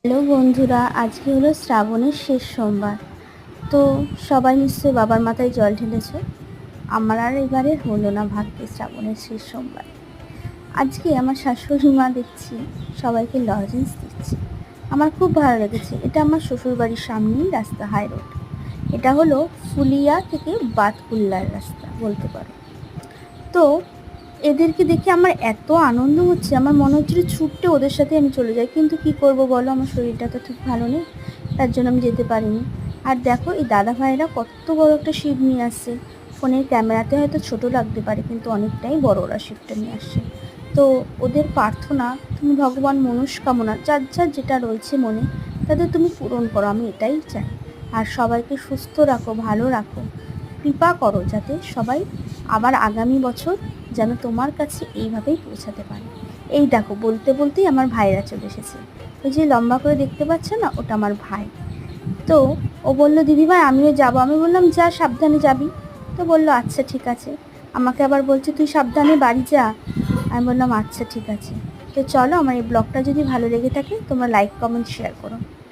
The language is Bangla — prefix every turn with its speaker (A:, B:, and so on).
A: হ্যালো বন্ধুরা, আজকে হলো শ্রাবণের শেষ সোমবার। তো সবাই নিশ্চয়ই বাবার মাথায় জল ঢেলেছে। আমার আর এবারে হলো না ভাগ্যে শ্রাবণের শেষ সোমবার। আজকে আমার শাশুড়ি মা দেখছি সবাইকে লজেন্স দিচ্ছে। আমার খুব ভালো লেগেছে। এটা আমার শ্বশুরবাড়ির সামনেই রাস্তা, হাই রোড। এটা হলো ফুলিয়া থেকে বাতকুল্লার রাস্তা বলতে পারো। তো এদেরকে দেখে আমার এত আনন্দ হচ্ছে, আমার মনে হচ্ছিল ছুটতে ওদের সাথে আমি চলে যাই, কিন্তু কি করব বলো, আমার শরীরটা তো ঠিক ভালো নেই, তার জন্য আমি যেতে পারিনি। আর দেখো এই দাদা ভাইরা কত বড় একটা শিব নিয়ে আসছে। ফোনের ক্যামেরাতে হয়তো ছোট লাগতে পারে, কিন্তু অনেকটাই বড় ওরা শিবটা নিয়ে আসছে। তো ওদের প্রার্থনা, তুমি ভগবান মনস্কামনা যার যার যেটা রয়েছে মনে, তাদের তুমি পূরণ করো, আমি এটাই চাই। আর সবাইকে সুস্থ রাখো, ভালো রাখো, কৃপা করো যাতে সবাই আবার আগামী বছর যেন তোমার কাছে এইভাবেই পৌঁছাতে পারে। এই দেখো বলতে বলতেই আমার ভাইরা চলে এসেছে। ওই যে লম্বা করে দেখতে পাচ্ছ না, ওটা আমার ভাই। তো ও বললো দিদিভাই আমিও যাবো। আমি বললাম যা, সাবধানে যাবি। তো বললো আচ্ছা ঠিক আছে। আমাকে আবার বলছে তুই সাবধানে বাড়ি যা। আমি বললাম আচ্ছা ঠিক আছে। তো চলো, আমার এই ব্লগটা যদি ভালো লেগে থাকে তোমরা লাইক কমেন্ট শেয়ার করো।